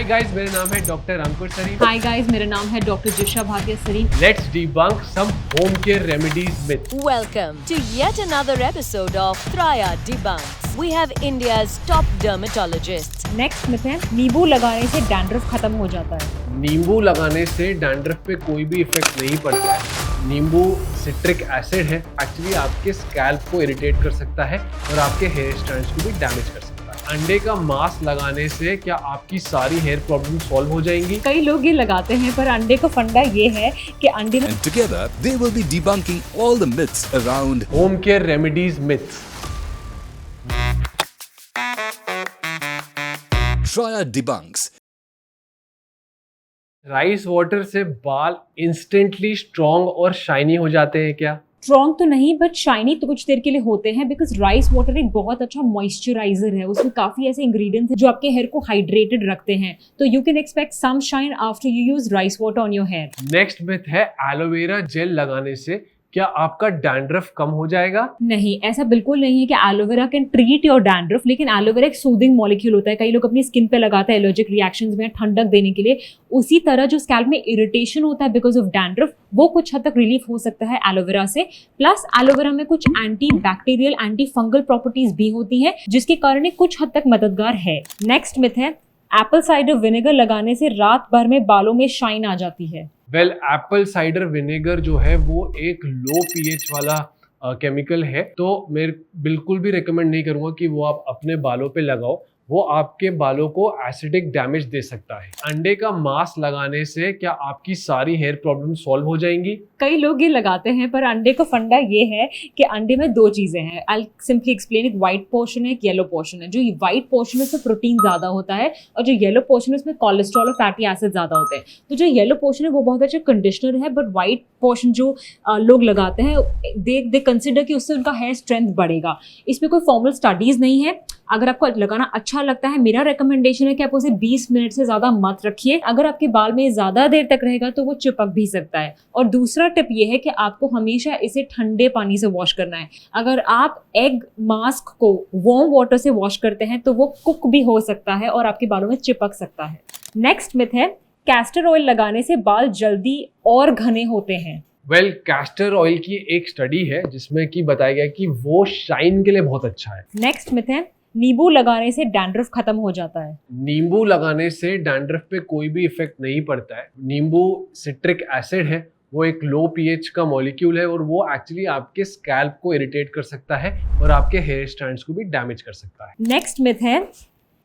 हाय guys, मेरा नाम है doctor Ankur Sarin. Hi guys, मेरा नाम है doctor Jisha Bhatia Sarin. Let's debunk some home care remedies myth. Welcome to yet another episode of Traya Debunks. We have India's top dermatologists. Next myth है नींबू लगाने से डैंड्रफ खत्म हो जाता है। नींबू लगाने से डैंड्रफ पे कोई भी इफेक्ट नहीं पड़ता है। नींबू सिट्रिक एसिड है, एक्चुअली आपके स्कैल्प को इरिटेट कर सकता है और आपके हेयर स्ट्रैंड्स को भी डैमेज कर सकता है। अंडे का मांस लगाने से क्या आपकी सारी हेयर प्रॉब्लम सॉल्व हो जाएंगी? कई लोग ये लगाते हैं, पर अंडे का फंडा ये है कि अंडे में And together, they will be debunking all the myths around home care remedies myth. Traya Debunks. Rice water से बाल इंस्टेंटली स्ट्रॉन्ग और शाइनी हो जाते हैं क्या? स्ट्रॉन्ग तो नहीं, बट शाइनी तो कुछ देर के लिए होते हैं, बिकॉज राइस वाटर एक बहुत अच्छा मॉइस्चराइजर है। उसमें काफी ऐसे इंग्रेडिएंट्स हैं जो आपके हेयर को हाइड्रेटेड रखते हैं, तो you can expect some shine after you use rice water on your hair. Next myth है एलोवेरा जेल लगाने से क्या आपका डैंड्रफ कम हो जाएगा? नहीं, ऐसा बिल्कुल नहीं है कि aloe vera can treat your dandruff, लेकिन एलोवेरा एक सूदिंग मॉलिक्यूल होता है। कई लोग अपनी स्किन पे लगाते हैं एलर्जिक रिएक्शंस में ठंडक देने के लिए। उसी तरह जो स्कैल्प में इरिटेशन होता है बिकॉज ऑफ डैंड्रफ, वो कुछ हद तक रिलीफ हो सकता है एलोवेरा से। प्लस एलोवेरा में कुछ anti bacterial anti fungal properties भी होती है, जिसके कारण ये कुछ हद तक मददगार है। नेक्स्ट मिथ है एप्पल साइडर विनेगर लगाने से रात भर में बालों में शाइन आ जाती है। वेल, एप्पल साइडर विनेगर जो है वो एक लो पीएच वाला केमिकल है, तो मैं बिल्कुल भी रिकमेंड नहीं करूंगा कि वो आप अपने बालों पे लगाओ। वो आपके बालों को एसिडिक डैमेज दे सकता है। अंडे का मांस लगाने से क्या आपकी सारी हेयर प्रॉब्लम सॉल्व हो जाएंगी? कई लोग ये लगाते हैं, पर अंडे का फंडा ये है कि अंडे में दो चीजें हैं। I simply explain it. White portion है, एक येलो पोर्शन है। जो व्हाइट पोर्शन है उसमें प्रोटीन ज्यादा होता है, और जो येलो पोर्शन है उसमें कोलेस्ट्रॉल और फैटी एसिड ज्यादा होते हैं। तो जो येलो पोर्शन है वो बहुत अच्छा कंडीशनर है, बट व्हाइट पोर्शन जो लोग लगाते हैं दे कंसिडर कि उससे उनका हेयर स्ट्रेंथ बढ़ेगा। इसमें कोई फॉर्मल स्टडीज नहीं है। अगर आपको लगाना अच्छा लगता है, मेरा रिकमेंडेशन है कि आप उसे 20 मिनट से ज्यादा मत रखिए। अगर आपके बाल में ज्यादा देर तक रहेगा तो वो चिपक भी सकता है। और दूसरा टिप ये है कि आपको हमेशा इसे ठंडे पानी से वॉश करना है। अगर आप एग मास्क को वार्म वाटर से वॉश करते हैं तो वो कुक भी हो सकता है और आपके बालों में चिपक सकता है। नेक्स्ट मिथ है कैस्टर ऑयल लगाने से बाल जल्दी और घने होते हैं। वेल, कैस्टर ऑयल की एक स्टडी है जिसमें कि बताया गया कि वो शाइन के लिए बहुत अच्छा है। नेक्स्ट मिथ है नींबू लगाने से डैंड्रफ खत्म हो जाता है। नींबू लगाने से डैंड्रफ पे कोई भी इफेक्ट नहीं पड़ता है। नींबू सिट्रिक एसिड है, वो एक लो पीएच का मॉलिक्यूल है और वो एक्चुअली आपके स्कैल्प को इरिटेट कर सकता है और आपके हेयर स्ट्रैंड्स को भी डैमेज कर सकता है। नेक्स्ट मिथ है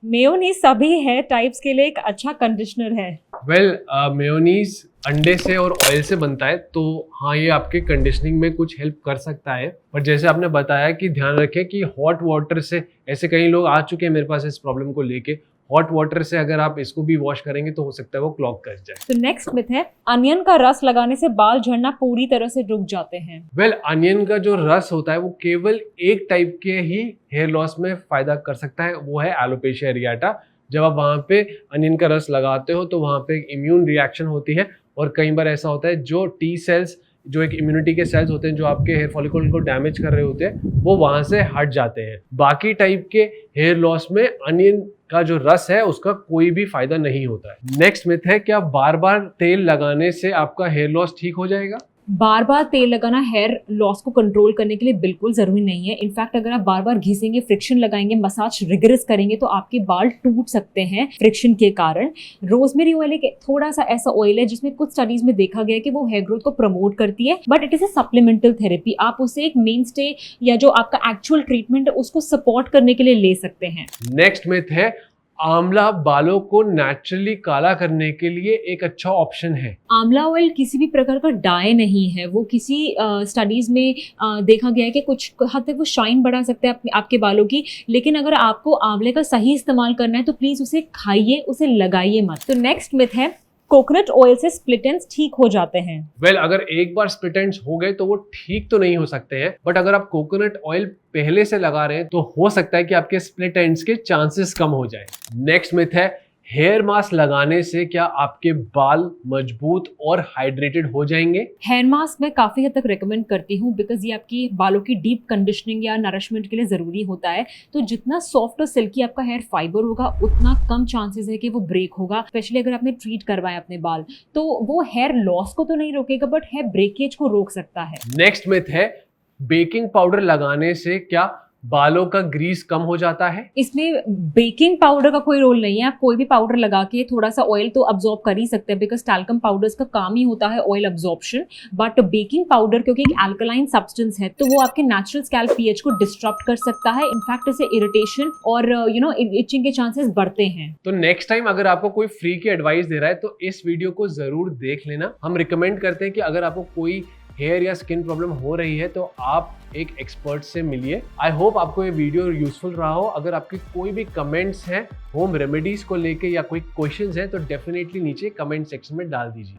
मेयोनीज सभी हेयर टाइप्स के लिए एक अच्छा कंडीशनर है। वेल, मेयोनीज अंडे से और ऑयल से बनता है, तो हाँ, ये आपके कंडीशनिंग में कुछ हेल्प कर सकता है। पर जैसे आपने बताया कि ध्यान रखें कि हॉट वाटर से, ऐसे कई लोग आ चुके हैं मेरे पास इस प्रॉब्लम को लेके, हॉट वाटर से अगर आप इसको भी वॉश करेंगे तो हो सकता है वो क्लॉग कर जाए। तो नेक्स्ट मिथ है अनियन का रस लगाने से बाल झड़ना पूरी तरह से रुक जाते हैं। वेल, अनियन का जो रस होता है वो केवल एक टाइप के ही हेयर लॉस में फायदा कर सकता है, वो है एलोपेशिया एरियाटा। जब आप वहाँ पे अनियन का रस लगाते हो तो वहाँ पे एक इम्यून रिएक्शन होती है, और कई बार ऐसा होता है जो टी सेल्स, जो एक इम्यूनिटी के सेल्स होते हैं जो आपके हेयर फॉलिकल को डैमेज कर रहे होते हैं, वो वहाँ से हट जाते हैं। बाकी टाइप के हेयर लॉस में अनियन का जो रस है उसका कोई भी फायदा नहीं होता है। नेक्स्ट मिथ है क्या बार बार तेल लगाने से आपका हेयर लॉस ठीक हो जाएगा? बार बार तेल लगाना हेयर लॉस को कंट्रोल करने के लिए बिल्कुल जरूरी नहीं है। इनफैक्ट अगर आप बार बार घिसेंगे, फ्रिक्शन लगाएंगे, मसाज रिगरस करेंगे तो आपके बाल टूट सकते हैं फ्रिक्शन के कारण। रोजमेरी ऑयल एक थोड़ा सा ऐसा ऑयल है जिसमें कुछ स्टडीज में देखा गया है कि वो हेयर ग्रोथ को प्रमोट करती है, but it is a supplemental therapy. आप उसे एक मेन स्टे या जो आपका एक्चुअल ट्रीटमेंट है उसको सपोर्ट करने के लिए ले सकते हैं। नेक्स्ट मिथ है आंवला बालों को नेचुरली काला करने के लिए एक अच्छा ऑप्शन है। आंवला ऑयल किसी भी प्रकार का डाई नहीं है। वो किसी स्टडीज में देखा गया है कि कुछ हद तक वो शाइन बढ़ा सकता है आपके बालों की, लेकिन अगर आपको आंवले का सही इस्तेमाल करना है तो प्लीज उसे खाइए, उसे लगाइए मत। तो नेक्स्ट मिथ है कोकोनट ऑयल से स्प्लिट एंड्स ठीक हो जाते हैं। वेल, अगर एक बार स्प्लिट एंड्स हो गए तो वो ठीक तो नहीं हो सकते हैं, बट अगर आप कोकोनट ऑयल पहले से लगा रहे हैं तो हो सकता है कि आपके स्प्लिट एंड्स के चांसेस कम हो जाए। नेक्स्ट मिथ है हेयर मास्क लगाने से क्या आपके बाल मजबूत और हाइड्रेटेड हो जाएंगे? हेयर मास्क मैं काफ़ी हद तक रिकमेंड करती हूँ बिकॉज ये आपकी बालों की डीप कंडीशनिंग या नरिशमेंट के लिए ज़रूरी होता है। तो जितना सॉफ्ट और सिल्की आपका हेयर फाइबर होगा उतना कम चांसेस है कि वो ब्रेक होगा, स्पेशली अगर आपने ट्रीट करवाए अपने बाल। तो वो हेयर लॉस को तो नहीं रोकेगा बट हेयर ब्रेकेज को रोक सकता है। नेक्स्ट मिथ है बेकिंग पाउडर लगाने से क्या बालों का ग्रीस कम हो जाता है? इसमें बेकिंग पाउडर का कोई रोल नहीं है। आप कोई भी पाउडर लगा के थोड़ा सा ऑयल तो अब्जॉर्ब कर ही सकते हैं बिकॉज टैल्कम पाउडर्स का काम ही होता है oil absorption. But baking powder क्योंकि एक अल्कलाइन सब्सटेंस है तो वो आपके नेचुरल स्कैल्प पीएच को डिस्टर्ब कर सकता है। इनफैक्ट इससे इरिटेशन और इचिंग के चांसेस बढ़ते हैं। तो नेक्स्ट टाइम अगर आपको कोई फ्री की एडवाइस दे रहा है तो इस वीडियो को जरूर देख लेना। हम रिकमेंड करते हैं कि अगर आपको कोई हेयर या स्किन प्रॉब्लम हो रही है तो आप एक एक्सपर्ट से मिलिए। आई होप आपको ये वीडियो यूजफुल रहा हो। अगर आपके कोई भी कमेंट्स हैं होम रेमेडीज को लेके या कोई क्वेश्चंस हैं तो डेफिनेटली नीचे कमेंट सेक्शन में डाल दीजिए।